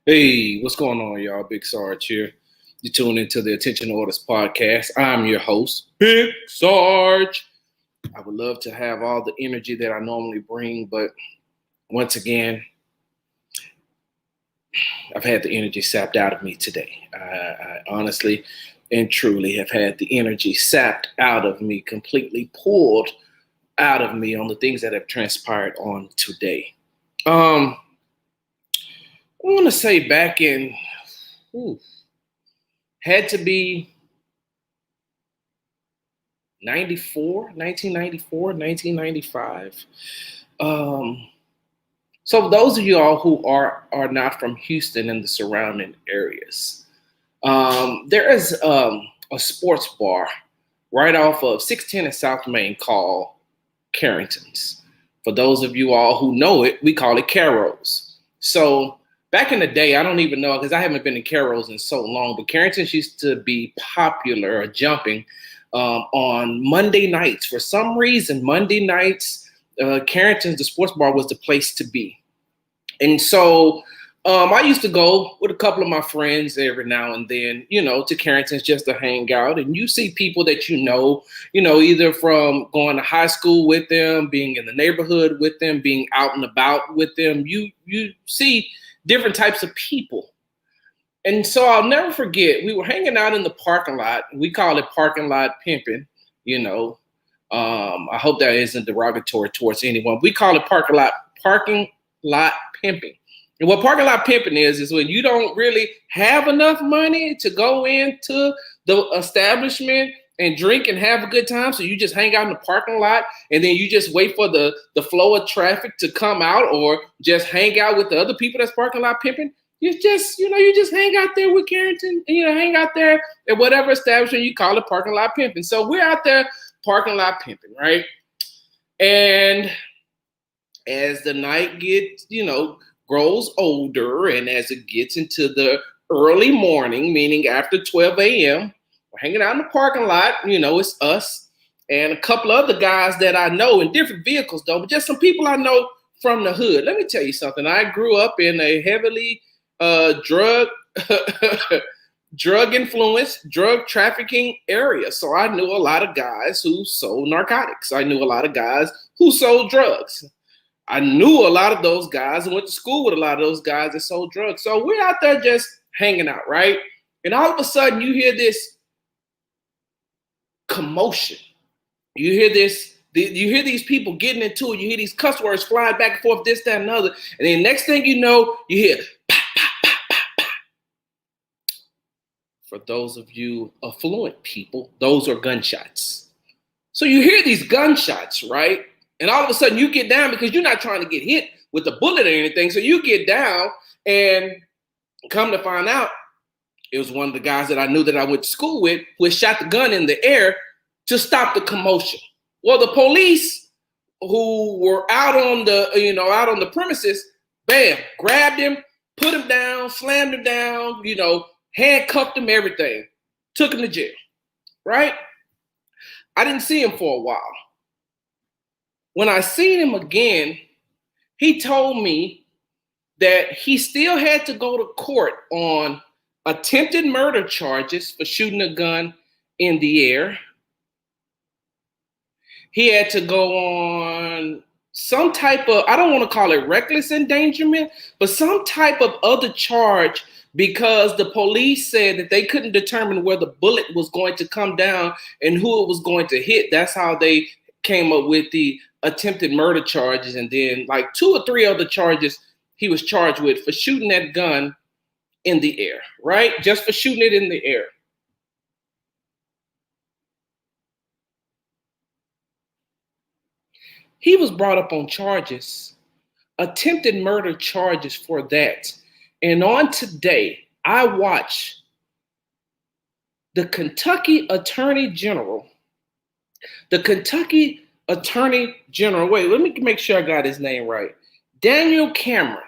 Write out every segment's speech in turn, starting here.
Hey, what's going on, y'all? Big Sarge here. You tune into the Attention Orders podcast. I'm your host, Big Sarge. I would love to have all the energy that I normally bring, but once again, I've had the energy sapped out of me today. I honestly and truly have had the energy sapped out of me, completely pulled out of me on the things that have transpired on today. I want to say back in, ooh, had to be 1994, 1995. Um, so those of y'all who are not from Houston and the surrounding areas, there is a sports bar right off of 610 and South Main called Carrington's. For those of you all who know it, we call it Carol's. So back in the day, I don't even know because I haven't been in Carol's in so long, but Carrington's used to be popular or jumping on Monday nights. For some reason, Monday nights, Carrington's, the sports bar, was the place to be. And so I used to go with a couple of my friends every now and then, to Carrington's just to hang out. And you see people that either from going to high school with them, being in the neighborhood with them, being out and about with them. You see different types of people. And so I'll never forget, we were hanging out in the parking lot. We call it parking lot pimping, you know. I hope that isn't derogatory towards anyone. We call it parking lot pimping. And what parking lot pimping is when you don't really have enough money to go into the establishment and drink and have a good time. So you just hang out in the parking lot and then you just wait for the flow of traffic to come out, or just hang out with the other people that's parking lot pimping. You just hang out there with Carrington, hang out there at whatever establishment you call it parking lot pimping. So we're out there parking lot pimping, right? And as the night gets, grows older, and as it gets into the early morning, meaning after 12 a.m., we're hanging out in the parking lot. It's us and a couple of other guys that I know in different vehicles, though, but just some people I know from the hood. Let me tell you something. I grew up in a heavily drug influenced, drug trafficking area. So I knew a lot of guys who sold narcotics. I knew a lot of guys who sold drugs. I knew a lot of those guys and went to school with a lot of those guys that sold drugs. So we're out there just hanging out, right? And all of a sudden you hear this commotion. You hear these people getting into it. You hear these cuss words flying back and forth, this, that, and other. And then next thing you know, you hear pop, pop, pop, pop, pop. For those of you affluent people, those are gunshots. So you hear these gunshots, right? And all of a sudden you get down because you're not trying to get hit with a bullet or anything. So you get down, and come to find out, it was one of the guys that I knew that I went to school with who had shot the gun in the air to stop the commotion. Well, the police who were out on the premises, bam, grabbed him, put him down, slammed him down, handcuffed him, everything, took him to jail, right? I didn't see him for a while. When I seen him again, he told me that he still had to go to court on attempted murder charges for shooting a gun in the air. He had to go on some type of, I don't want to call it reckless endangerment, but some type of other charge, because the police said that they couldn't determine where the bullet was going to come down and who it was going to hit. That's how they came up with the attempted murder charges, and then like 2 or 3 other charges he was charged with for shooting that gun in the air, right? Just for shooting it in the air. He was brought up on charges, attempted murder charges for that. And on today, I watch the Kentucky Attorney General, wait, let me make sure I got his name right. Daniel Cameron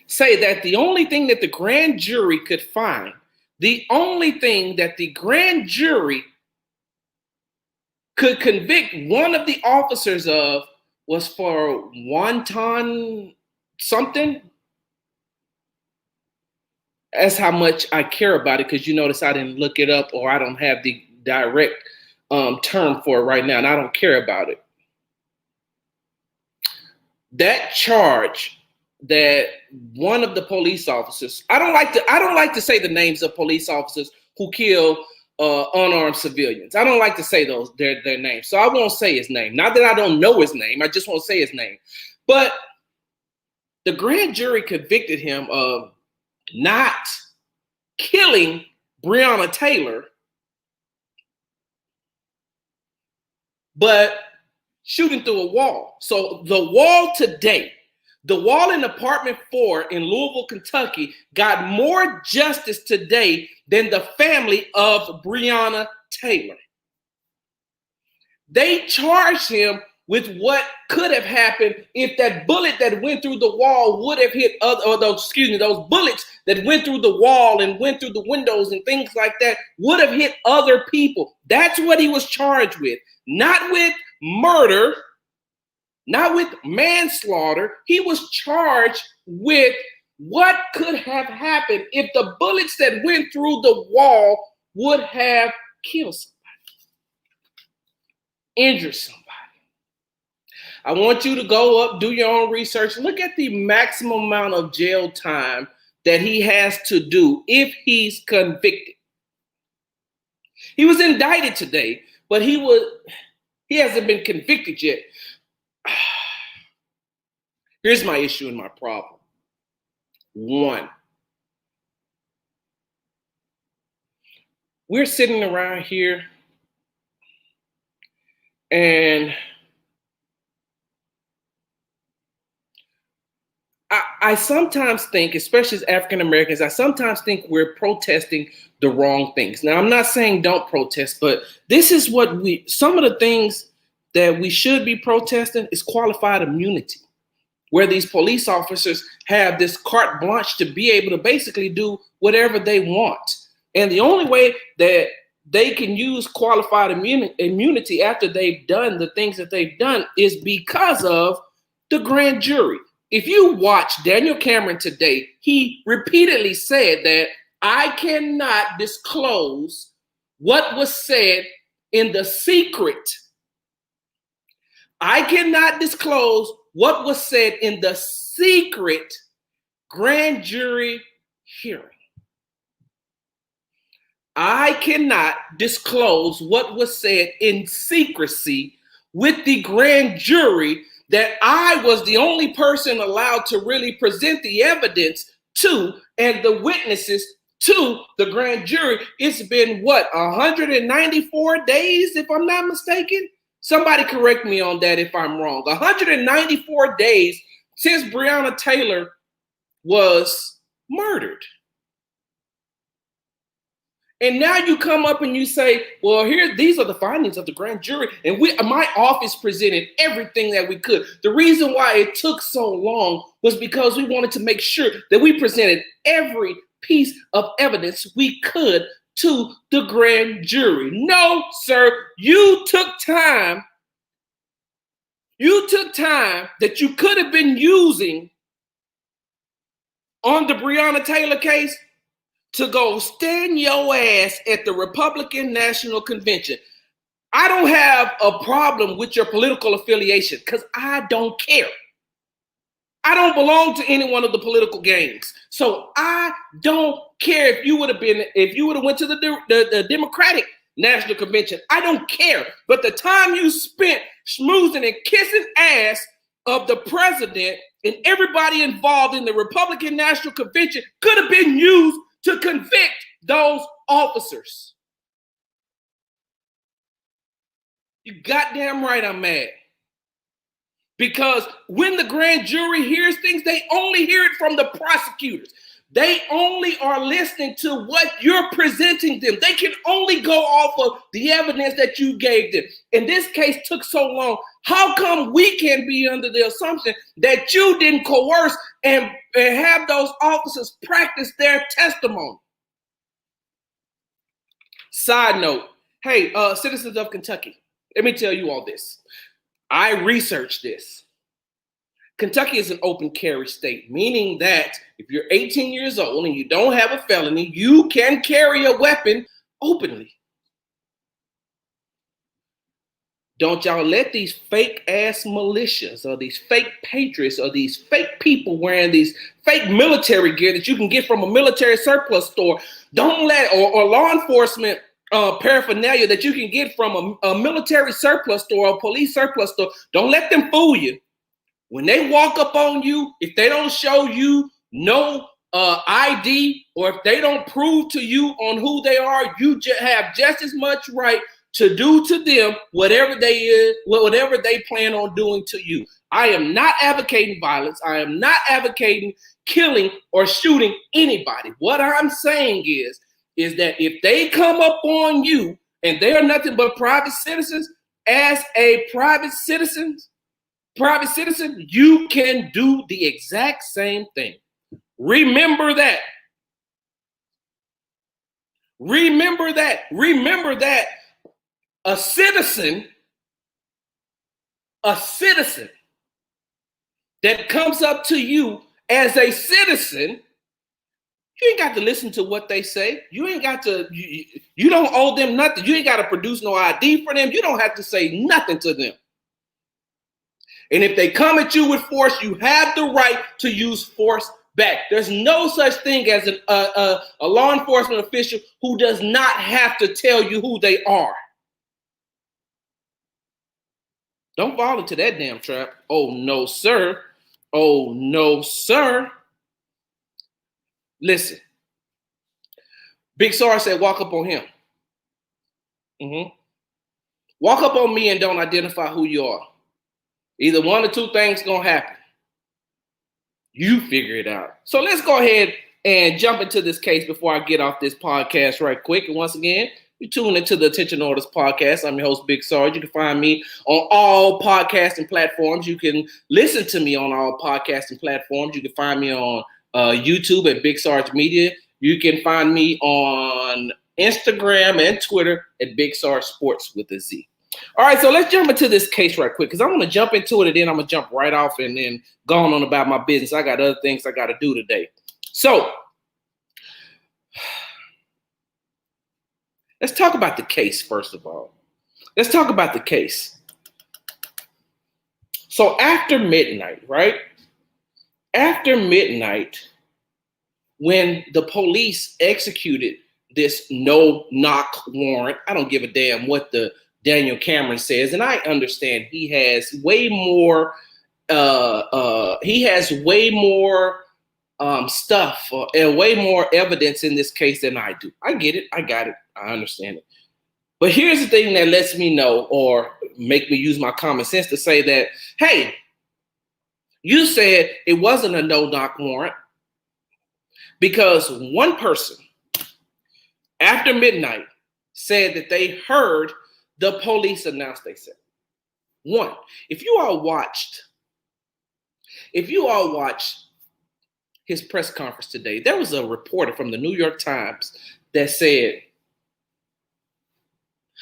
say that the only thing that the grand jury could find, the only thing that the grand jury could convict one of the officers of was for wanton something, That's how much I care about it, because you notice I didn't look it up, or I don't have the direct term for it right now, and I don't care about it. That charge that one of the police officers, I don't like to say the names of police officers who kill unarmed civilians. I don't like to say their names, so I won't say his name. Not that I don't know his name, I just won't say his name. But the grand jury convicted him of not killing Breonna Taylor, but shooting through a wall. So the wall today, the wall in apartment 4 in Louisville, Kentucky, got more justice today than the family of Breonna Taylor. They charged him with what could have happened if that bullet that went through the wall would have hit those bullets that went through the wall and went through the windows and things like that would have hit other people. That's what he was charged with. Not with murder, not with manslaughter. He was charged with what could have happened if the bullets that went through the wall would have killed somebody, injured somebody. I want you to go up, do your own research, look at the maximum amount of jail time that he has to do if he's convicted. He was indicted today, but he hasn't been convicted yet. Here's my issue and my problem. One, we're sitting around here and I sometimes think, especially as African Americans, I sometimes think we're protesting the wrong things. Now, I'm not saying don't protest, but this is what some of the things that we should be protesting is qualified immunity, where these police officers have this carte blanche to be able to basically do whatever they want. And the only way that they can use qualified immunity after they've done the things that they've done is because of the grand jury. If you watch Daniel Cameron today, he repeatedly said that I cannot disclose what was said in the secret. I cannot disclose what was said in the secret grand jury hearing. I cannot disclose what was said in secrecy with the grand jury that I was the only person allowed to really present the evidence to and the witnesses to the grand jury. It's been 194 days, if I'm not mistaken? Somebody correct me on that if I'm wrong. 194 days since Breonna Taylor was murdered. And now you come up and you say, well, these are the findings of the grand jury. And my office presented everything that we could. The reason why it took so long was because we wanted to make sure that we presented every piece of evidence we could to the grand jury. No, sir, you took time. You took time that you could have been using on the Breonna Taylor case to go stand your ass at the Republican National Convention. I don't have a problem with your political affiliation because I don't care. I don't belong to any one of the political gangs. So I don't care if you would have went to the Democratic National Convention. I don't care. But the time you spent schmoozing and kissing ass of the president and everybody involved in the Republican National Convention could have been used to convict those officers. You goddamn right I'm mad. Because when the grand jury hears things, they only hear it from the prosecutors. They only are listening to what you're presenting them. They can only go off of the evidence that you gave them. And this case took so long. How come we can be under the assumption that you didn't coerce and have those officers practice their testimony? Side note, hey, citizens of Kentucky, let me tell you all this. I researched this. Kentucky is an open carry state, meaning that if you're 18 years old and you don't have a felony, you can carry a weapon openly. Don't y'all let these fake ass militias or these fake patriots or these fake people wearing these fake military gear that you can get from a military surplus store, don't let, or law enforcement paraphernalia that you can get from a military surplus store or police surplus store, don't let them fool you. When they walk up on you, if they don't show you no ID, or if they don't prove to you on who they are, you have just as much right to do to them whatever they plan on doing to you. I am not advocating violence. I am not advocating killing or shooting anybody. What I'm saying is that if they come up on you and they are nothing but private citizens, as a private citizen, you can do the exact same thing. Remember that. Remember that. Remember that a citizen that comes up to you as a citizen, you ain't got to listen to what they say. You ain't got to, you don't owe them nothing. You ain't got to produce no ID for them. You don't have to say nothing to them. And if they come at you with force, you have the right to use force back. There's no such thing as a law enforcement official who does not have to tell you who they are. Don't fall into that damn trap. Oh, no, sir. Oh, no, sir. Listen. Big Sar said, walk up on him. Walk up on me and don't identify who you are. Either one or two things gonna happen. You figure it out. So let's go ahead and jump into this case before I get off this podcast right quick. And once again, you tune into the Attention Orders podcast. I'm your host, Big Sarge. You can find me on all podcasting platforms. You can listen to me on all podcasting platforms. You can find me on YouTube at Big Sarge Media. You can find me on Instagram and Twitter at Big Sarge Sports with a Z. All right, so let's jump into this case right quick because I want to jump into it and then I'm going to jump right off and then go on about my business. I got other things I got to do today. So let's talk about the case first of all. Let's talk about the case. So after midnight, right? After midnight, when the police executed this no-knock warrant, I don't give a damn what the Daniel Cameron says, and I understand he has way more stuff and way more evidence in this case than I do. I get it. I got it. I understand it. But here's the thing that lets me know or make me use my common sense to say that, hey, you said it wasn't a no-knock warrant because one person after midnight said that they heard the police announce themselves. One, if you all watched his press conference today, there was a reporter from the New York Times that said,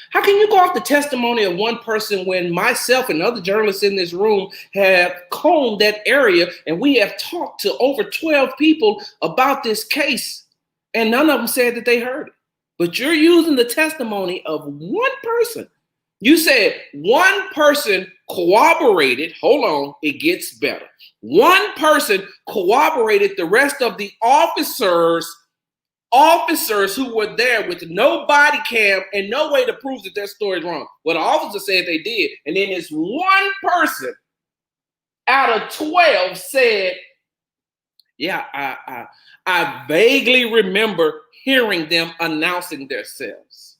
how can you go off the testimony of one person when myself and other journalists in this room have combed that area and we have talked to over 12 people about this case and none of them said that they heard it? But you're using the testimony of one person. You said one person corroborated. Hold on, it gets better. One person corroborated the rest of the officers who were there with no body cam and no way to prove that their story is wrong. Well, the officer said they did. And then this one person out of 12 said, yeah, I vaguely remember hearing them announcing themselves.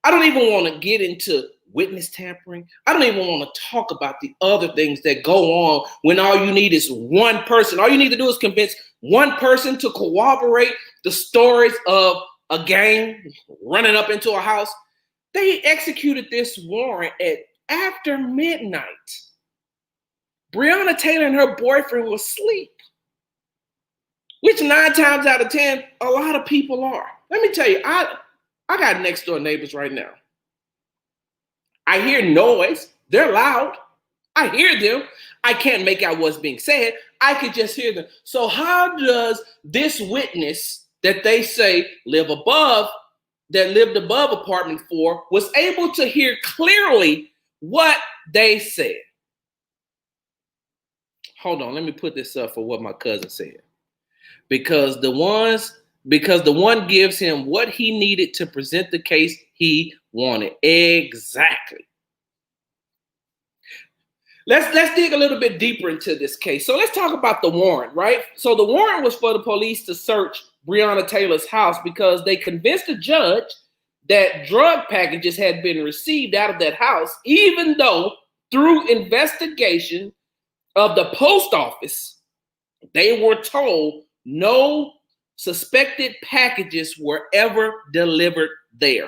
I don't even want to get into witness tampering. I don't even want to talk about the other things that go on when all you need is one person. All you need to do is convince one person to corroborate the stories of a gang running up into a house. They executed this warrant after midnight. Breonna Taylor and her boyfriend was asleep, which 9 times out of 10, a lot of people are. Let me tell you, I got next door neighbors right now. I hear noise. They're loud. I hear them. I can't make out what's being said. I could just hear them. So how does this witness that they say lived above apartment 4 was able to hear clearly what they said? Hold on, let me put this up for what my cousin said. Because the one gives him what he needed to present the case he wanted. Exactly. Let's dig a little bit deeper into this case. So let's talk about the warrant, right? So the warrant was for the police to search Breonna Taylor's house because they convinced the judge that drug packages had been received out of that house, even though through investigation of the post office, they were told no suspected packages were ever delivered there.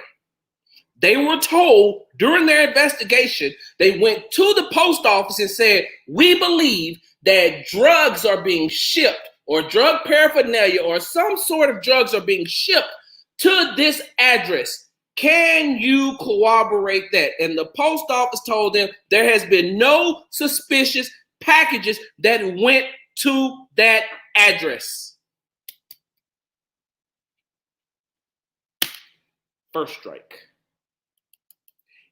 They were told during their investigation, they went to the post office and said, we believe that drugs are being shipped or drug paraphernalia or some sort of drugs are being shipped to this address. Can you corroborate that? And the post office told them there has been no suspicious packages that went to that address. First strike.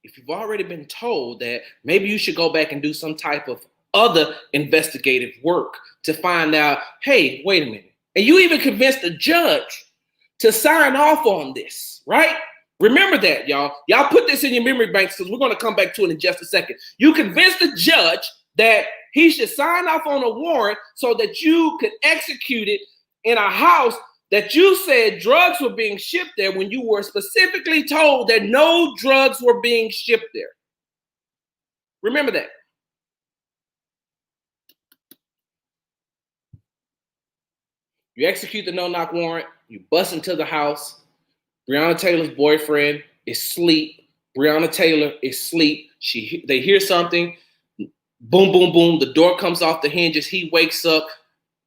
If you've already been told that, maybe you should go back and do some type of other investigative work to find out, hey, wait a minute. And you even convinced the judge to sign off on this, right? Remember that, y'all. Y'all put this in your memory banks because we're going to come back to it in just a second. You convinced the judge that he should sign off on a warrant so that you could execute it in a house that you said drugs were being shipped there when you were specifically told that no drugs were being shipped there. Remember that. You execute the no-knock warrant. You bust into the house. Breonna Taylor's boyfriend is asleep. Breonna Taylor is asleep. They hear something. Boom, boom, boom. The door comes off the hinges. He wakes up.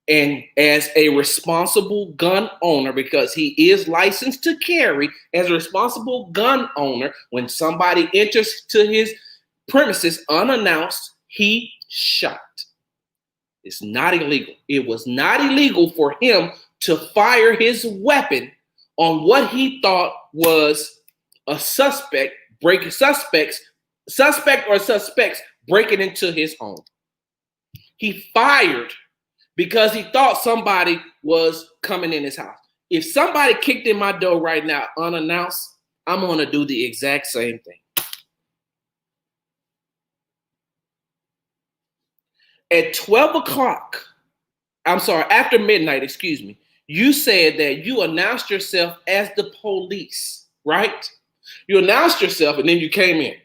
And as a responsible gun owner, because he is licensed to carry, as a responsible gun owner, when somebody enters to his premises unannounced, he shot. It's not illegal. It was not illegal for him to fire his weapon on what he thought was a suspect or suspects breaking into his home. He fired because he thought somebody was coming in his house. If somebody kicked in my door right now unannounced, I'm going to do the exact same thing. At 12 o'clock, after midnight, you said that you announced yourself as the police, right? You announced yourself and then you came in.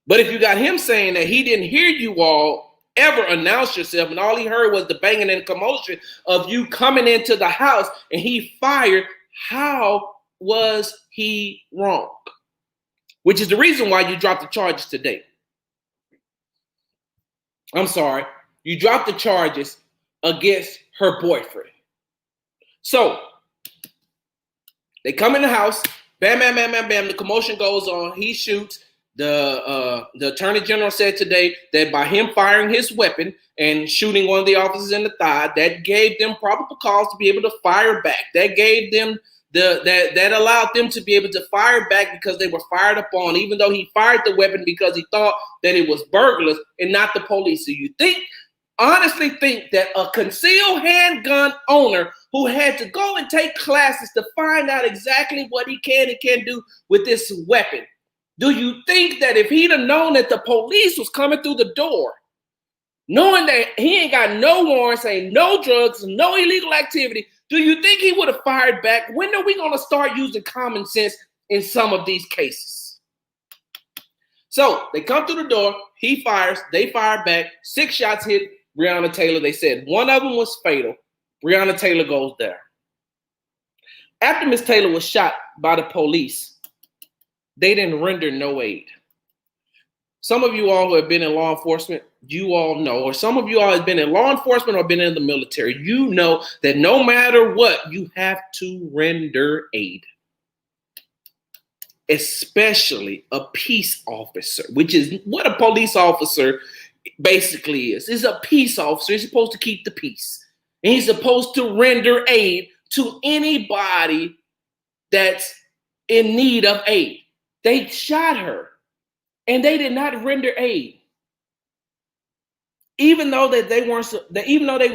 But if you got him saying that he didn't hear you all ever announce yourself and all he heard was the banging and commotion of you coming into the house and he fired, how was he wrong? Which is the reason why you dropped the charges today. I'm sorry, you dropped the charges against her boyfriend. So they come in the house, bam, bam, bam, bam, bam, the commotion goes on, he shoots. The attorney general said today that by him firing his weapon and shooting one of the officers in the thigh, that gave them probable cause to be able to fire back. That gave them that allowed them to be able to fire back because they were fired upon, even though he fired the weapon because he thought that it was burglars and not the police. So you honestly think that a concealed handgun owner who had to go and take classes to find out exactly what he can and can't do with this weapon, do you think that if he'd have known that the police was coming through the door, knowing that he ain't got no warrants, ain't no drugs, no illegal activity, do you think he would have fired back? When are we going to start using common sense in some of these cases? So they come through the door, he fires, they fire back, 6 shots hit Breonna Taylor. They said one of them was fatal. Breonna Taylor goes down. After Miss Taylor was shot by the police, they didn't render no aid. Some of you all who have been in law enforcement, you all know, or some of you all have been in law enforcement or been in the military, you know that no matter what, you have to render aid. especially a peace officer, which is what a police officer basically is a peace officer. He's supposed to keep the peace. And he's supposed to render aid to anybody that's in need of aid. They shot her and they did not render aid. Even though they were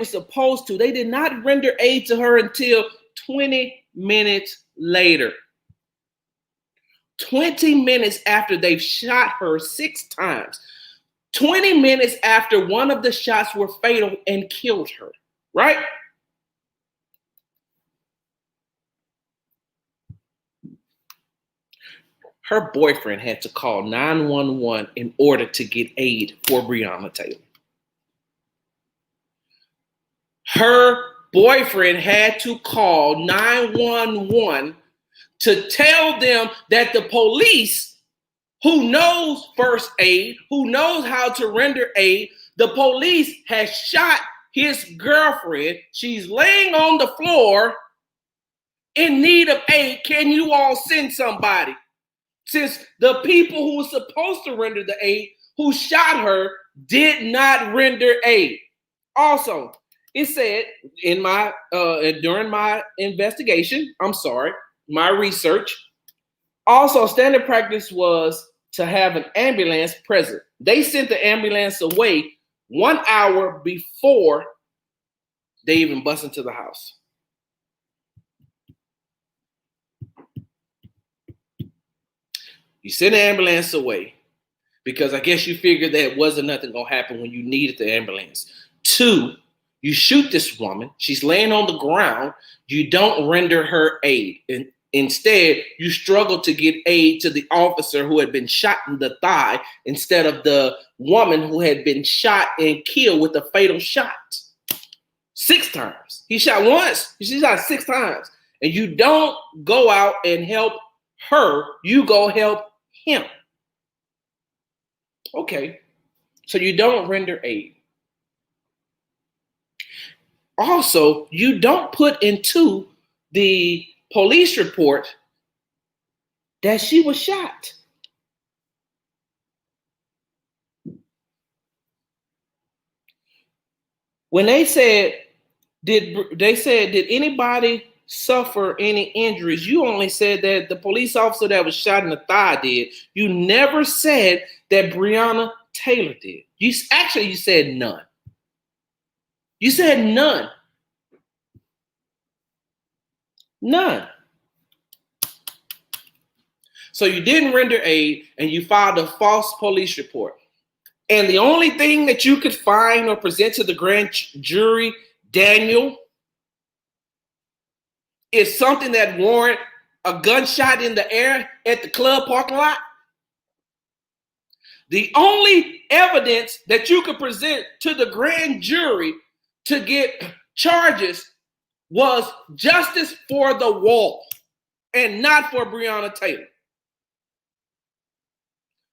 supposed to, they did not render aid to her until 20 minutes later. 20 minutes after they've shot her 6 times. 20 minutes after one of the shots were fatal and killed her, right? Her boyfriend had to call 911 in order to get aid for Breonna Taylor. Her boyfriend had to call 911 to tell them that the police, who knows first aid, who knows how to render aid, the police has shot his girlfriend. She's laying on the floor in need of aid. Can you all send somebody? Since the people who were supposed to render the aid, who shot her, did not render aid. Also, it said in my during my investigation, my research, also standard practice was to have an ambulance present. They sent the ambulance away 1 hour before they even bust into the house. You send the ambulance away because I guess you figured that wasn't nothing gonna happen when you needed the ambulance. 2, you shoot this woman. She's laying on the ground. You don't render her aid. And instead, you struggle to get aid to the officer who had been shot in the thigh instead of the woman who had been shot and killed with a fatal shot. 6 times. He shot once. She shot 6 times. And you don't go out and help her. You go help him. Okay. So you don't render aid. Also, you don't put into the police report that she was shot. When they said, did anybody suffer any injuries? You only said that the police officer that was shot in the thigh did. You never said that Breonna Taylor did. You said none. You said none. None. So you didn't render aid and you filed a false police report. And the only thing that you could find or present to the grand jury, Daniel, is something that warrant a gunshot in the air at the club parking lot. The only evidence that you could present to the grand jury to get charges was justice for the wall and not for Breonna Taylor.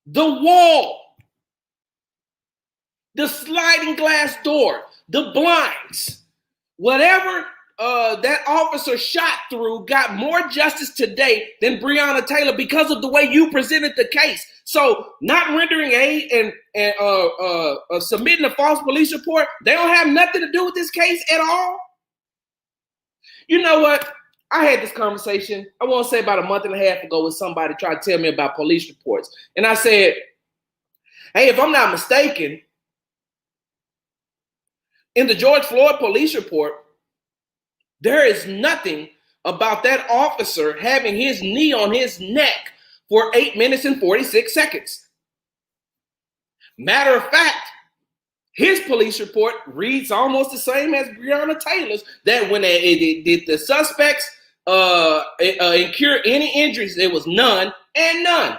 The wall, the sliding glass door, the blinds, whatever that officer shot through got more justice today than Breonna Taylor because of the way you presented the case. So not rendering aid and submitting a false police report, they don't have nothing to do with this case at all. You know what? I had this conversation, I want to say about a month and a half ago, with somebody trying to tell me about police reports. And I said, hey, if I'm not mistaken, in the George Floyd police report, there is nothing about that officer having his knee on his neck for 8 minutes and 46 seconds. Matter of fact, his police report reads almost the same as Breonna Taylor's, that when the suspects incur any injuries, there was none and none.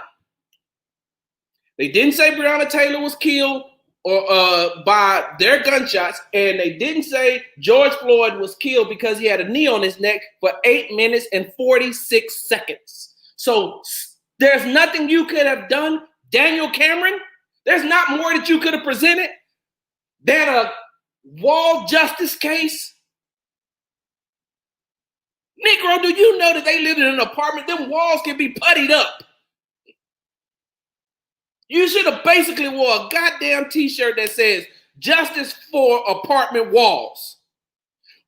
They didn't say Breonna Taylor was killed or by their gunshots, and they didn't say George Floyd was killed because he had a knee on his neck for 8 minutes and 46 seconds. So there's nothing you could have done, Daniel Cameron. There's not more that you could have presented than a wall justice case. Negro, do you know that they live in an apartment? Them walls can be puttied up. You should have basically wore a goddamn t-shirt that says justice for apartment walls,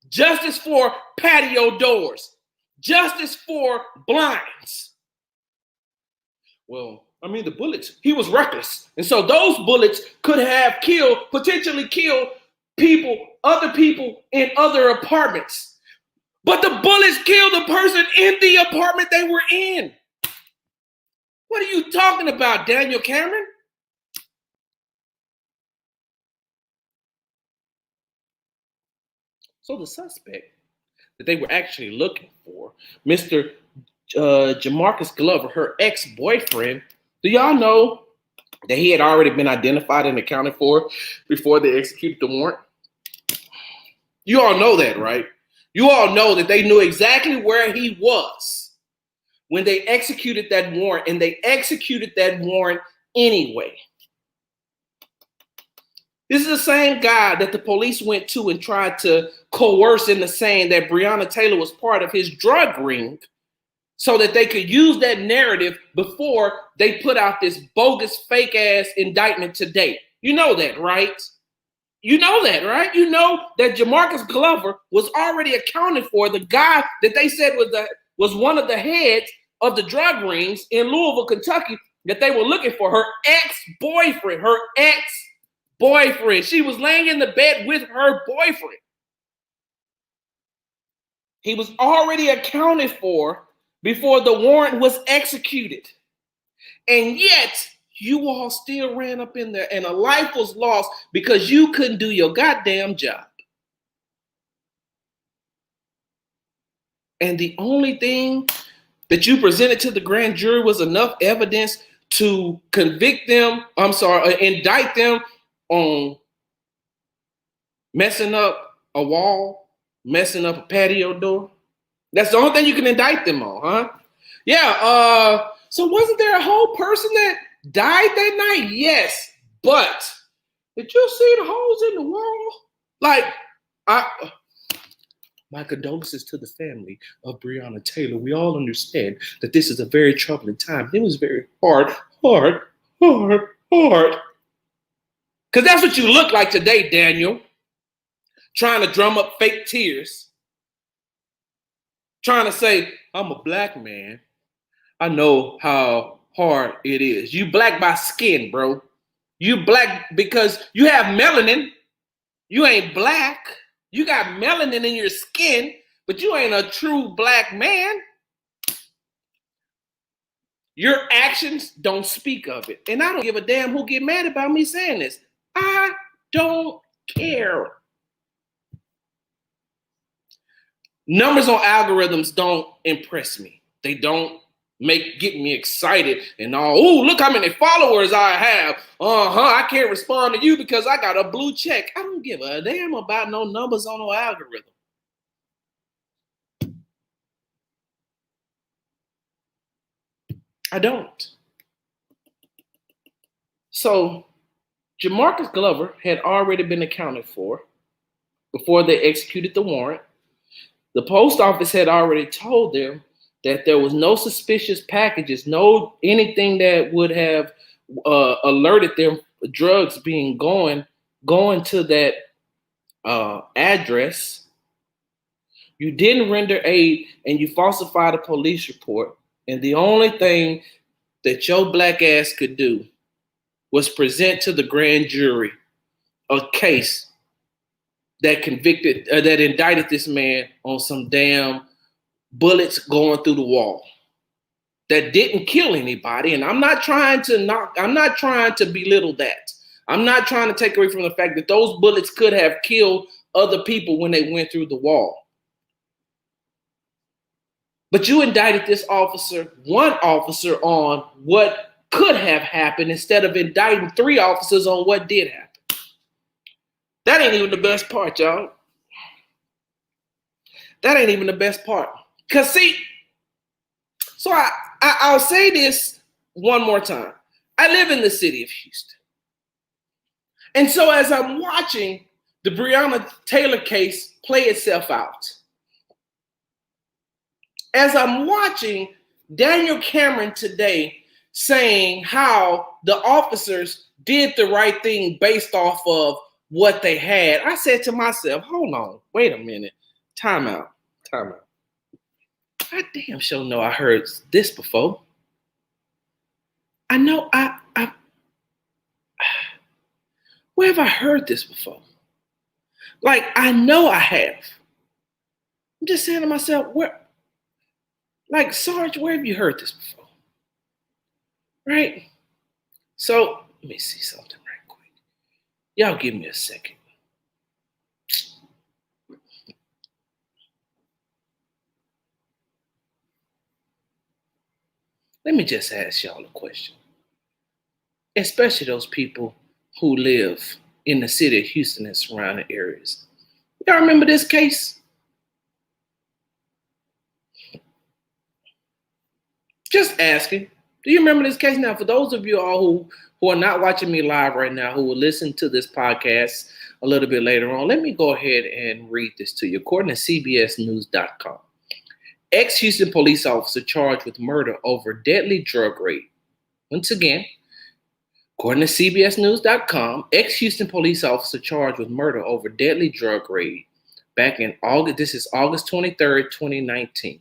justice for patio doors, justice for blinds. Well, I mean, the bullets, he was reckless. And so those bullets could have potentially killed other people in other apartments. But the bullets killed the person in the apartment they were in. What are you talking about, Daniel Cameron? So the suspect that they were actually looking for, Mr. Jamarcus Glover, her ex-boyfriend, do y'all know that he had already been identified and accounted for before they executed the warrant? You all know that, right? You all know that they knew exactly where he was when they executed that warrant, and they executed that warrant anyway. This is the same guy that the police went to and tried to coerce into saying that Breonna Taylor was part of his drug ring so that they could use that narrative before they put out this bogus, fake-ass indictment today. You know that, right? You know that, right? You know that Jamarcus Glover was already accounted for, the guy that they said was one of the heads of the drug rings in Louisville, Kentucky, that they were looking for. Her ex-boyfriend. She was laying in the bed with her boyfriend. He was already accounted for before the warrant was executed. And yet, you all still ran up in there and a life was lost because you couldn't do your goddamn job. And the only thing that you presented to the grand jury was enough evidence to indict them on messing up a wall, messing up a patio door. That's the only thing you can indict them on, huh? Yeah, so wasn't there a whole person that died that night? Yes, but did you see the holes in the wall? My condolences to the family of Breonna Taylor. We all understand that this is a very troubling time. It was very hard. Because that's what you look like today, Daniel. Trying to drum up fake tears. Trying to say, I'm a black man. I know how hard it is. You black by skin, bro. You black because you have melanin. You ain't black. You got melanin in your skin, but you ain't a true black man. Your actions don't speak of it. And I don't give a damn who get mad about me saying this. I don't care. Numbers on algorithms don't impress me. They don't get me excited and all. Oh, look how many followers I have. I can't respond to you because I got a blue check. I don't give a damn about no numbers on no algorithm. I don't. So Jamarcus Glover had already been accounted for before they executed the warrant. The post office had already told them that there was no suspicious packages, no anything that would have alerted them drugs being going to that address. You didn't render aid and you falsified a police report. And the only thing that your black ass could do was present to the grand jury a case that indicted this man on some damn bullets going through the wall that didn't kill anybody. And I'm not trying to belittle that. I'm not trying to take away from the fact that those bullets could have killed other people when they went through the wall. But you indicted this one officer on what could have happened instead of indicting 3 officers on what did happen. That ain't even the best part, y'all. That ain't even the best part. Because see, so I'll say this one more time. I live in the city of Houston. And so as I'm watching the Breonna Taylor case play itself out, as I'm watching Daniel Cameron today saying how the officers did the right thing based off of what they had. I said to myself, hold on, wait a minute. Time out. I damn sure know I heard this before. I know where have I heard this before? Like, I know I have. I'm just saying to myself, Sarge, where have you heard this before? Right? So, let me see something right quick. Y'all give me a second. Let me just ask y'all a question. Especially those people who live in the city of Houston and surrounding areas. Y'all remember this case? Just asking. Do you remember this case? Now, for those of you all who are not watching me live right now, who will listen to this podcast a little bit later on, let me go ahead and read this to you. According to CBSNews.com, ex-Houston police officer charged with murder over deadly drug raid. Once again, according to CBSNews.com, ex-Houston police officer charged with murder over deadly drug raid back in August. This is August 23rd, 2019.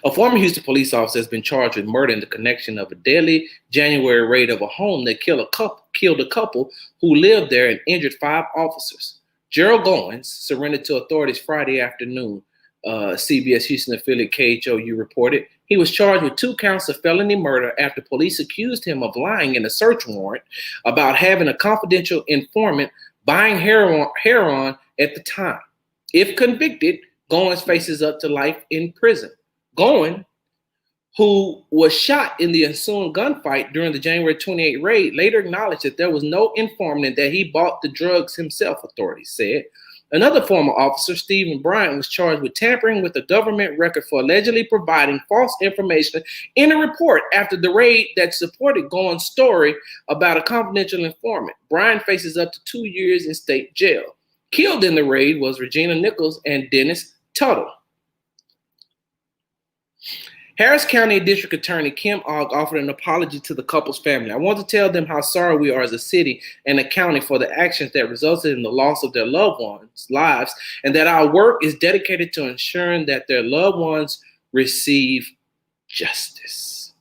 A former Houston police officer has been charged with murder in the connection of a deadly January raid of a home that killed a couple who lived there and injured 5 officers. Gerald Goins surrendered to authorities Friday afternoon, CBS Houston affiliate KHOU reported. He was charged with 2 counts of felony murder after police accused him of lying in a search warrant about having a confidential informant buying heroin at the time. If convicted, Goins faces up to life in prison. Goins, who was shot in the ensuing gunfight during the January 28 raid, later acknowledged that there was no informant, that he bought the drugs himself, authorities said. Another former officer, Stephen Bryant, was charged with tampering with a government record for allegedly providing false information in a report after the raid that supported Goins' story about a confidential informant. Bryant faces up to 2 years in state jail. Killed in the raid was Regina Nichols and Dennis Tuttle. Harris County District Attorney Kim Ogg offered an apology to the couple's family. I want to tell them how sorry we are as a city and a county for the actions that resulted in the loss of their loved ones' lives, and that our work is dedicated to ensuring that their loved ones receive justice.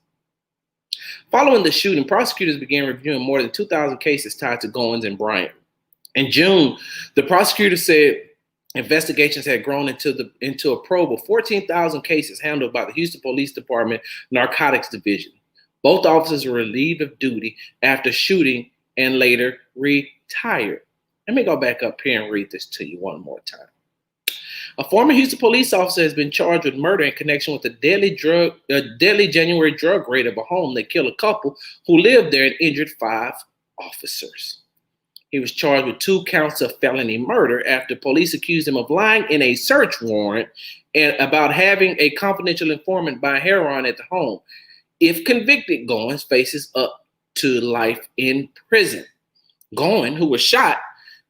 Following the shooting, prosecutors began reviewing more than 2,000 cases tied to Goins and Bryant. In June, the prosecutor said investigations had grown into a probe of 14,000 cases handled by the Houston Police Department Narcotics Division. Both officers were relieved of duty after shooting and later retired. Let me go back up here and read this to you one more time. A former Houston police officer has been charged with murder in connection with a deadly January drug raid of a home that killed a couple who lived there and injured 5 officers. He was charged with 2 counts of felony murder after police accused him of lying in a search warrant and about having a confidential informant buy heroin at the home. If convicted, Goins faces up to life in prison. Goins, who was shot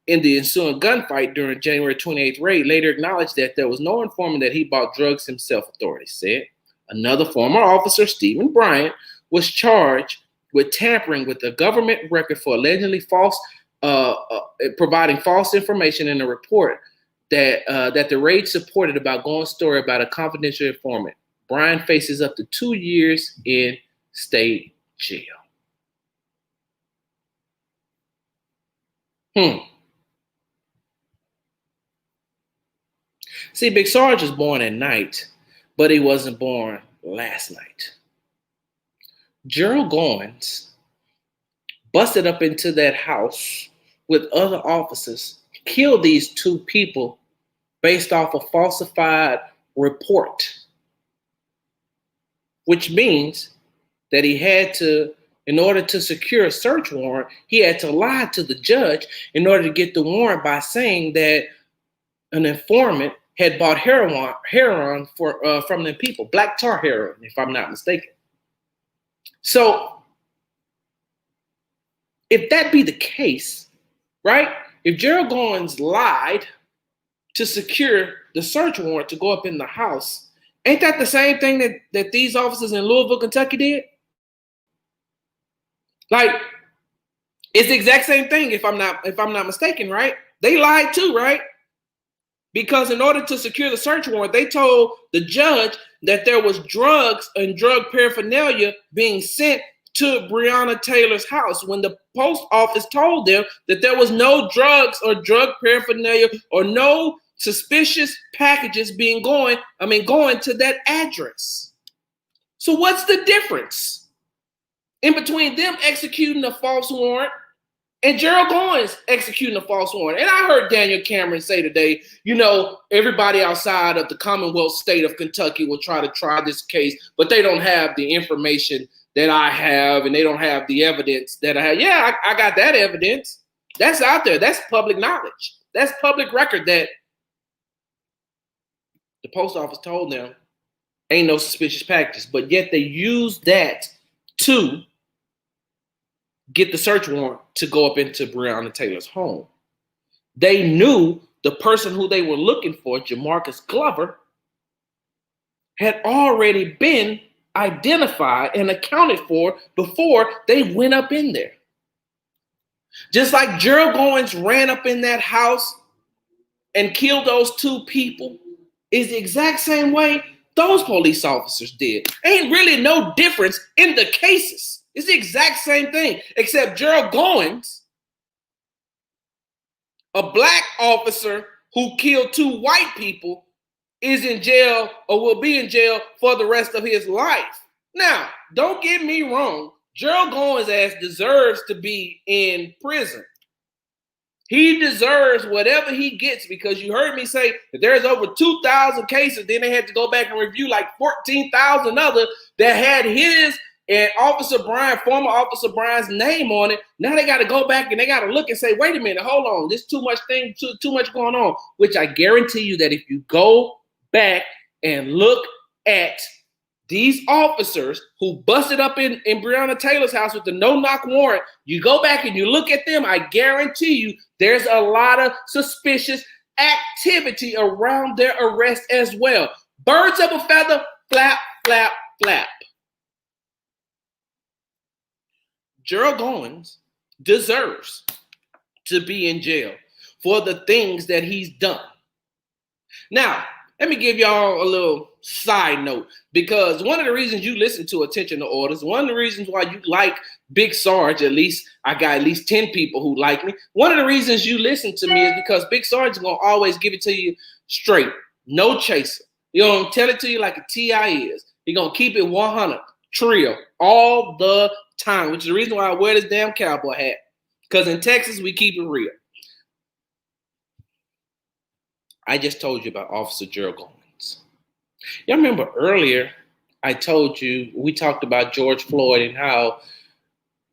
in the ensuing gunfight during January 28th raid, later acknowledged that there was no informant that he bought drugs himself, authorities said. Another former officer, Stephen Bryant, was charged with tampering with a government record for allegedly providing false information in a report that the raid supported about Goins' story about a confidential informant. Brian faces up to 2 years in state jail. See, Big Sarge was born at night, but he wasn't born last night. Gerald Goins busted up into that house with other officers, killed these 2 people based off a falsified report, which means that he had to, in order to secure a search warrant, he had to lie to the judge in order to get the warrant by saying that an informant had bought heroin from the people, black tar heroin, if I'm not mistaken. So if that be the case, right? If Gerald Goins lied to secure the search warrant to go up in the house, ain't that the same thing that these officers in Louisville, Kentucky did? Like, it's the exact same thing if I'm not mistaken, right? They lied too, right? Because in order to secure the search warrant, they told the judge that there was drugs and drug paraphernalia being sent to Breonna Taylor's house when the post office told them that there was no drugs or drug paraphernalia or no suspicious packages going to that address. So what's the difference in between them executing a false warrant and Gerald Goins executing a false warrant? And I heard Daniel Cameron say today, everybody outside of the Commonwealth state of Kentucky will try this case, but they don't have the information that I have, and they don't have the evidence that I have. Yeah, I got that evidence. That's out there. That's public knowledge. That's public record that the post office told them ain't no suspicious packages, but yet they used that to get the search warrant to go up into Breonna Taylor's home. They knew the person who they were looking for, Jamarcus Glover, had already been identified and accounted for before they went up in there. Just like Gerald Goins ran up in that house and killed those two people, is the exact same way those police officers did. Ain't really no difference in the cases. It's the exact same thing, except Gerald Goins, a black officer who killed two white people, is in jail or will be in jail for the rest of his life. Now, don't get me wrong. Gerald Goins' ass deserves to be in prison. He deserves whatever he gets, because you heard me say that there's over 2,000 cases. Then they had to go back and review like 14,000 others that had his and former Officer Brian's name on it. Now they got to go back and they got to look and say, wait a minute, hold on. There's too much going on, which I guarantee you that if you go back and look at these officers who busted up in Breonna Taylor's house with the no-knock warrant, you go back and you look at them, I guarantee you there's a lot of suspicious activity around their arrest as well. Birds of a feather, flap, flap, flap. Gerald Goins deserves to be in jail for the things that he's done. Now, let me give y'all a little side note, because one of the reasons you listen to Attention to Orders, one of the reasons why you like Big Sarge, at least I got at least 10 people who like me. One of the reasons you listen to me is because Big Sarge is going to always give it to you straight, no chaser. He's going to tell it to you like a T.I. is. He's going to keep it 100, trio, all the time, which is the reason why I wear this damn cowboy hat, because in Texas, we keep it real. I just told you about Officer Gerald Goins. Y'all remember earlier, I told you, we talked about George Floyd and how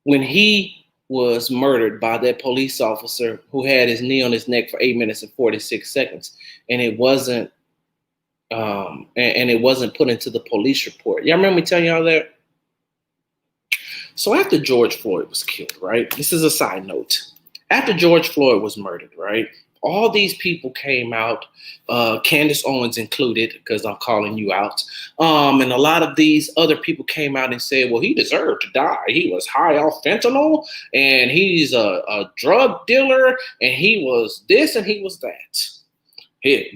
when he was murdered by that police officer who had his knee on his neck for 8 minutes and 46 seconds, and it wasn't put into the police report. Y'all remember me telling y'all that? So after George Floyd was killed, right? This is a side note. After George Floyd was murdered, right? All these people came out, Candace Owens included, because I'm calling you out. And a lot of these other people came out and said, well, he deserved to die. He was high off fentanyl, and he's a drug dealer, and he was this and he was that.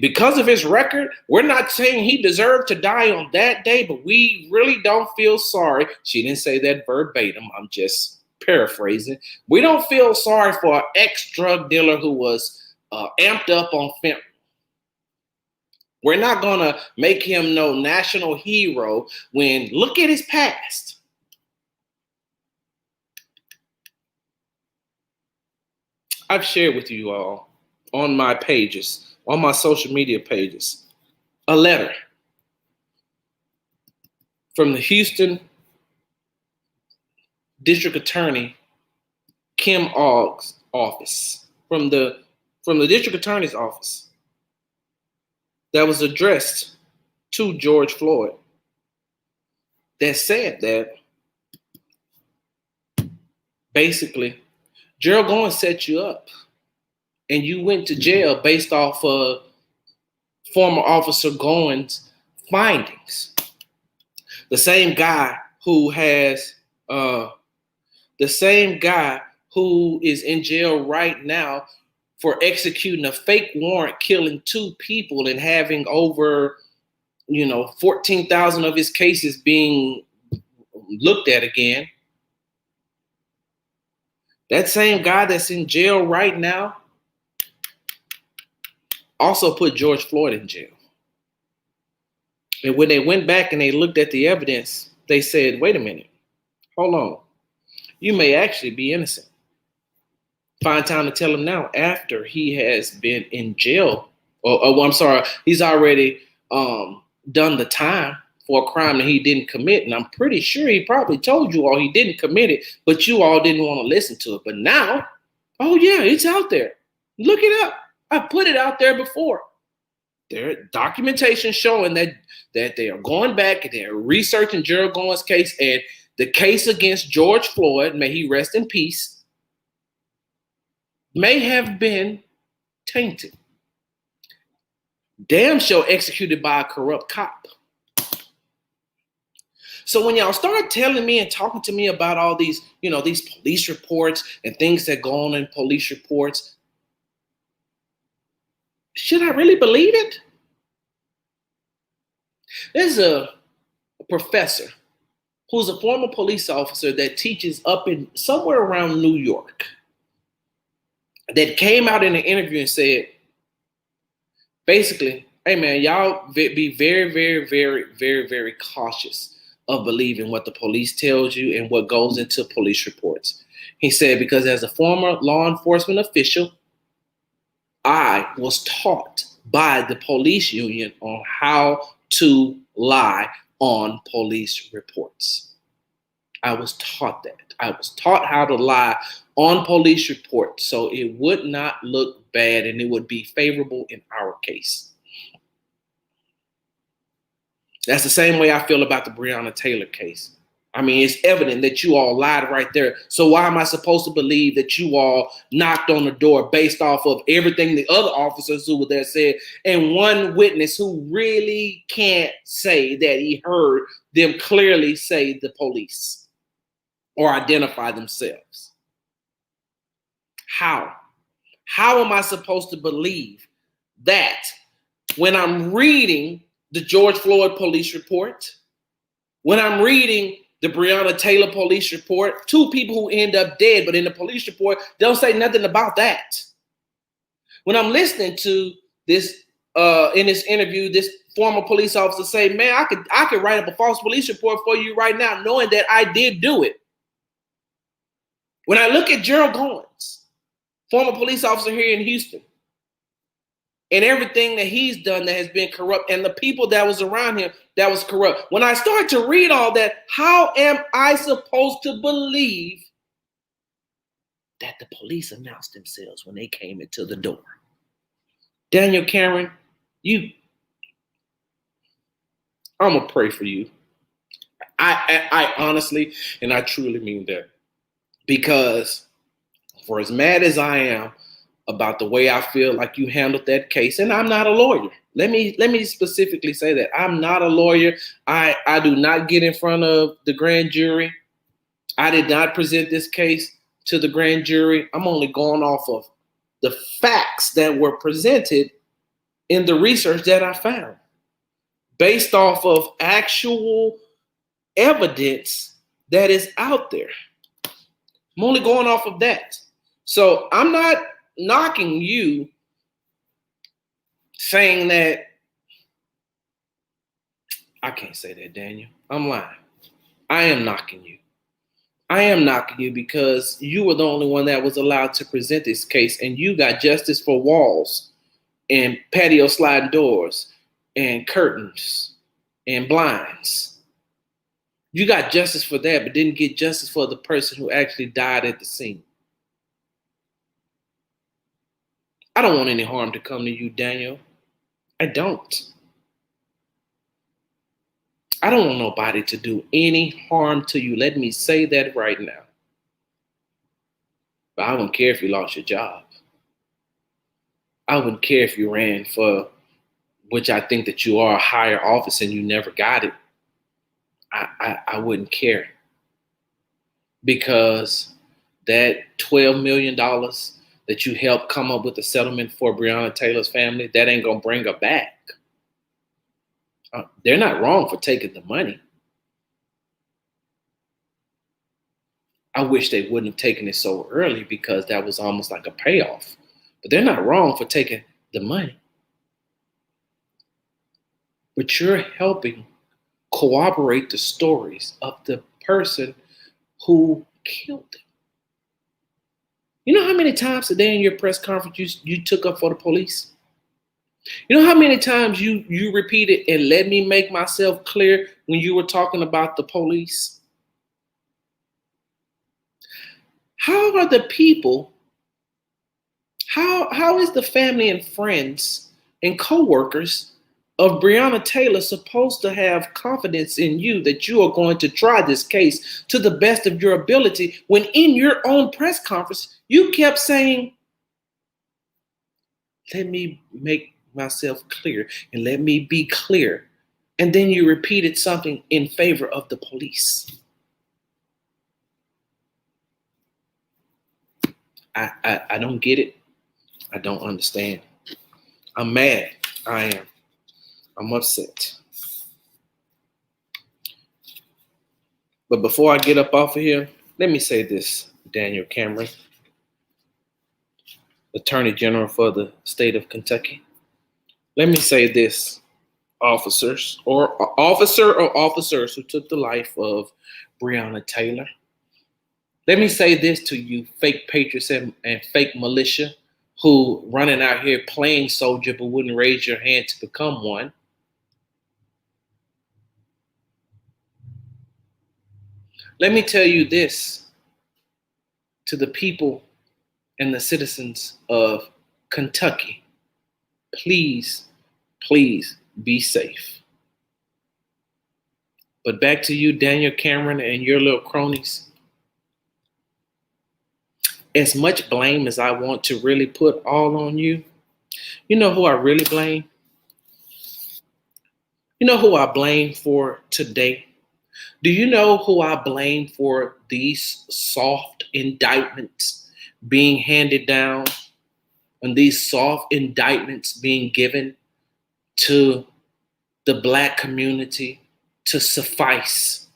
Because of his record, we're not saying he deserved to die on that day, but we really don't feel sorry. She didn't say that verbatim. I'm just paraphrasing. We don't feel sorry for an ex-drug dealer who was amped up on fentanyl. We're not going to make him no national hero when look at his past. I've shared with you all on my pages, on my social media pages, a letter from the Houston District Attorney Kim Ogg's office, from the District Attorney's office, that was addressed to George Floyd, that said that basically Gerald Goins set you up and you went to jail based off of former Officer Goins' findings. The same guy who has the same guy who is in jail right now for executing a fake warrant, killing 2 people and having over, 14,000 of his cases being looked at again. That same guy that's in jail right now also put George Floyd in jail. And when they went back and they looked at the evidence, they said, wait a minute, hold on. You may actually be innocent. Find time to tell him now after he has been in jail. I'm sorry, he's already done the time for a crime that he didn't commit. And I'm pretty sure he probably told you all he didn't commit it, but you all didn't want to listen to it. But now, oh yeah, it's out there. Look it up. I put it out there before. There documentation showing that they are going back and they're researching Gerald Goins' case, and the case against George Floyd, may he rest in peace, may have been tainted. Damn sure executed by a corrupt cop. So when y'all start telling me and talking to me about all these, these police reports and things that go on in police reports, should I really believe it? There's a professor who's a former police officer that teaches up in somewhere around New York that came out in an interview and said, basically, hey man, y'all be very, very, very, very, very cautious of believing what the police tells you and what goes into police reports. He said, because as a former law enforcement official, I was taught by the police union on how to lie on police reports. I was taught that. I was taught how to lie on police reports so it would not look bad and it would be favorable in our case. That's the same way I feel about the Breonna Taylor case. I mean, it's evident that you all lied right there. So why am I supposed to believe that you all knocked on the door based off of everything the other officers who were there said, and one witness who really can't say that he heard them clearly say the police or identify themselves? How? How am I supposed to believe that when I'm reading the George Floyd police report, when I'm reading the Breonna Taylor police report, 2 people who end up dead, but in the police report, they don't say nothing about that. When I'm listening to this, in this interview, this former police officer say, man, I could write up a false police report for you right now, knowing that I did do it. When I look at Gerald Goins, former police officer here in Houston, and everything that he's done that has been corrupt, and the people that was around him that was corrupt. When I start to read all that, how am I supposed to believe that the police announced themselves when they came into the door? Daniel Cameron, I'm going to pray for you. I honestly, and I truly mean that, because for as mad as I am about the way I feel like you handled that case, and I'm not a lawyer. Let me specifically say that I'm not a lawyer. I do not get in front of the grand jury. I did not present this case to the grand jury. I'm only going off of the facts that were presented in the research that I found, based off of actual evidence that is out there. I'm only going off of that. So I'm not knocking you, saying that, I can't say that, Daniel. I'm lying. I am knocking you. I am knocking you because you were the only one that was allowed to present this case, and you got justice for walls and patio sliding doors and curtains and blinds. You got justice for that, but didn't get justice for the person who actually died at the scene. I don't want any harm to come to you, Daniel. I don't. I don't want nobody to do any harm to you. Let me say that right now. But I wouldn't care if you lost your job. I wouldn't care if you ran for, which I think that you are, a higher office and you never got it. I wouldn't care. because that $12 million that you helped come up with the settlement for Breonna Taylor's family, that ain't going to bring her back. They're not wrong for taking the money. I wish they wouldn't have taken it so early because that was almost like a payoff. But they're not wrong for taking the money. But you're helping corroborate the stories of the person who killed them. You know how many times today in your press conference you took up for the police? You know how many times you repeated and let me make myself clear when you were talking about the police? How are the people, how is the family and friends and co-workers of Breonna Taylor supposed to have confidence in you that you are going to try this case to the best of your ability when in your own press conference you kept saying, let me make myself clear and let me be clear. And then you repeated something in favor of the police. I don't get it. I don't understand. I'm mad. I am. I'm upset. But before I get up off of here, let me say this, Daniel Cameron, Attorney General for the state of Kentucky. Let me say this, officers or officers who took the life of Breonna Taylor. Let me say this to you, fake patriots and fake militia who running out here playing soldier but wouldn't raise your hand to become one. Let me tell you this to the people and the citizens of Kentucky. Please, please be safe. But back to you, Daniel Cameron, and your little cronies. As much blame as I want to really put all on you, you know who I really blame? You know who I blame for today? Do you know who I blame for these soft indictments being handed down and these soft indictments being given to the Black community to suffice?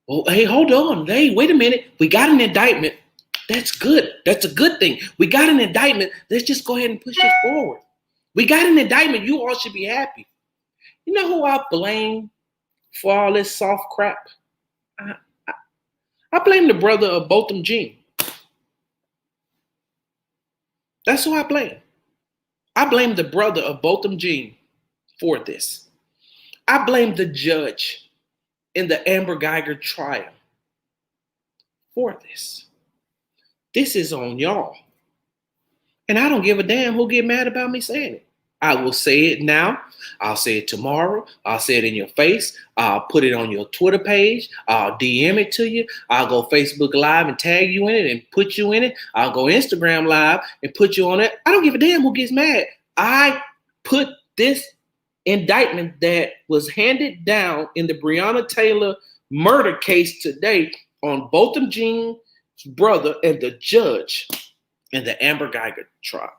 Well, hey, hold on. Hey, wait a minute. We got an indictment. That's good. That's a good thing. We got an indictment. Let's just go ahead and push it forward. We got an indictment. You all should be happy. You know who I blame for all this soft crap? I blame the brother of Botham Jean. That's who I blame. I blame the brother of Botham Jean for this. I blame the judge in the Amber Guyger trial for this. This is on y'all. And I don't give a damn who get mad about me saying it. I will say it now. I'll say it tomorrow. I'll say it in your face. I'll put it on your Twitter page. I'll DM it to you. I'll go Facebook Live and tag you in it and put you in it. I'll go Instagram Live and put you on it. I don't give a damn who gets mad. I put this indictment that was handed down in the Breonna Taylor murder case today on Botham Jean's brother and the judge in the Amber Guyger trial.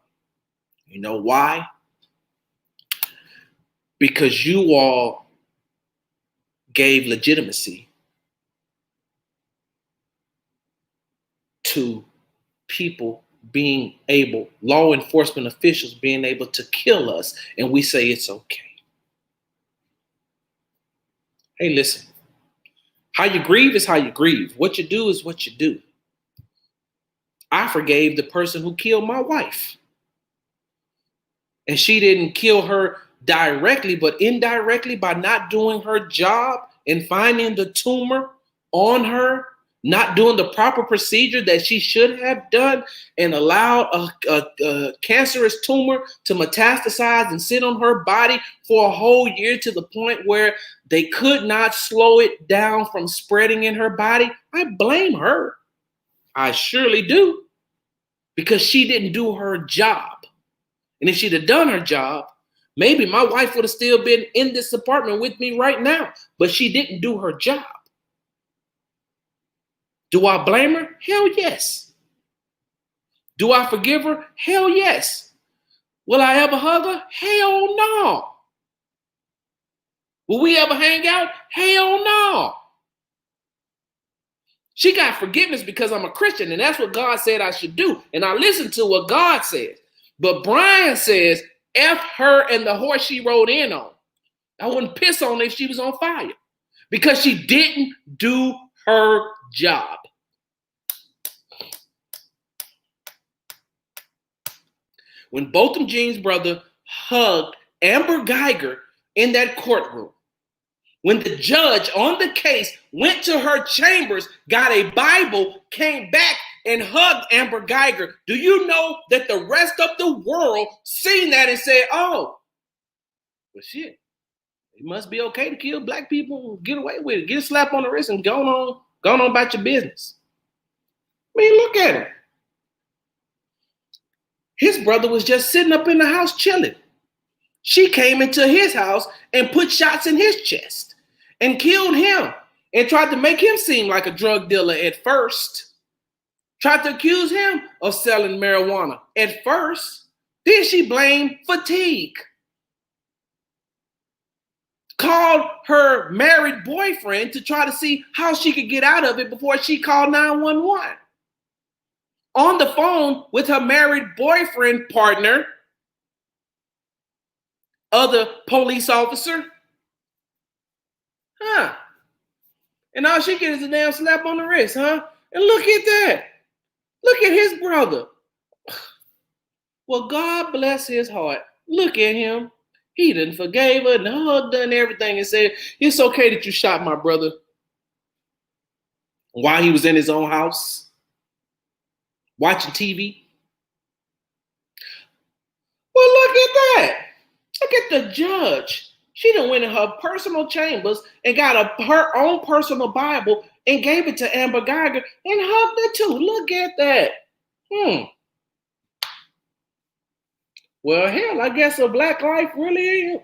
You know why? Because you all gave legitimacy to people being able, law enforcement officials being able to kill us, and we say it's okay. Hey, listen, how you grieve is how you grieve. What you do is what you do. I forgave the person who killed my wife. And she didn't kill her directly, but indirectly by not doing her job and finding the tumor on her, not doing the proper procedure that she should have done, and allowed a cancerous tumor to metastasize and sit on her body for a whole year to the point where they could not slow it down from spreading in her body. I blame her. I surely do, because she didn't do her job. And if she'd have done her job, maybe my wife would have still been in this apartment with me right now, but she didn't do her job. Do I blame her? Hell yes. Do I forgive her? Hell yes. Will I ever hug her? Hell no. Will we ever hang out? Hell no. She got forgiveness because I'm a Christian, and that's what God said I should do. And I listen to what God says. But Brian says, F her and the horse she rode in on. I wouldn't piss on her if she was on fire because she didn't do her job. When Botham Jean's brother hugged Amber Geiger in that courtroom, when the judge on the case went to her chambers, got a Bible, came back and hugged Amber Geiger, do you know that the rest of the world seen that and said, oh, well, shit, it must be okay to kill black people and get away with it. Get a slap on the wrist and go on about your business. I mean, look at him. His brother was just sitting up in the house chilling. She came into his house and put shots in his chest and killed him and tried to make him seem like a drug dealer at first. Tried to accuse him of selling marijuana at first. Then she blamed fatigue. Called her married boyfriend to try to see how she could get out of it before she called 911. On the phone with her married boyfriend partner, other police officer. And all she gets is a damn slap on the wrist, huh? And look at that. Look at his brother. Well, God bless his heart. Look at him. He done forgave her and hugged her and everything and said, it's okay that you shot my brother while he was in his own house, watching TV. Well, look at that. Look at the judge. She done went in her personal chambers and got her own personal Bible and gave it to Amber Geiger and hugged her too. Look at that. Well, hell, I guess black lives really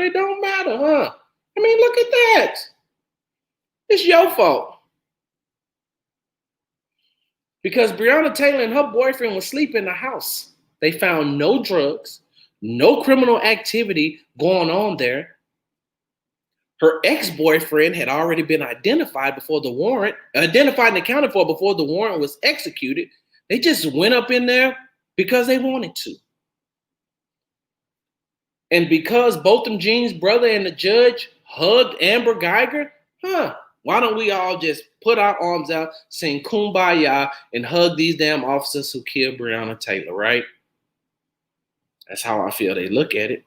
don't matter, huh? I mean, look at that. It's your fault. Because Breonna Taylor and her boyfriend was asleep in the house. They found no drugs, no criminal activity going on there. Her ex-boyfriend had already been identified and accounted for before the warrant was executed. They just went up in there because they wanted to. And because Botham Jean's brother and the judge hugged Amber Geiger, why don't we all just put our arms out, sing Kumbaya, and hug these damn officers who killed Breonna Taylor, right? That's how I feel they look at it.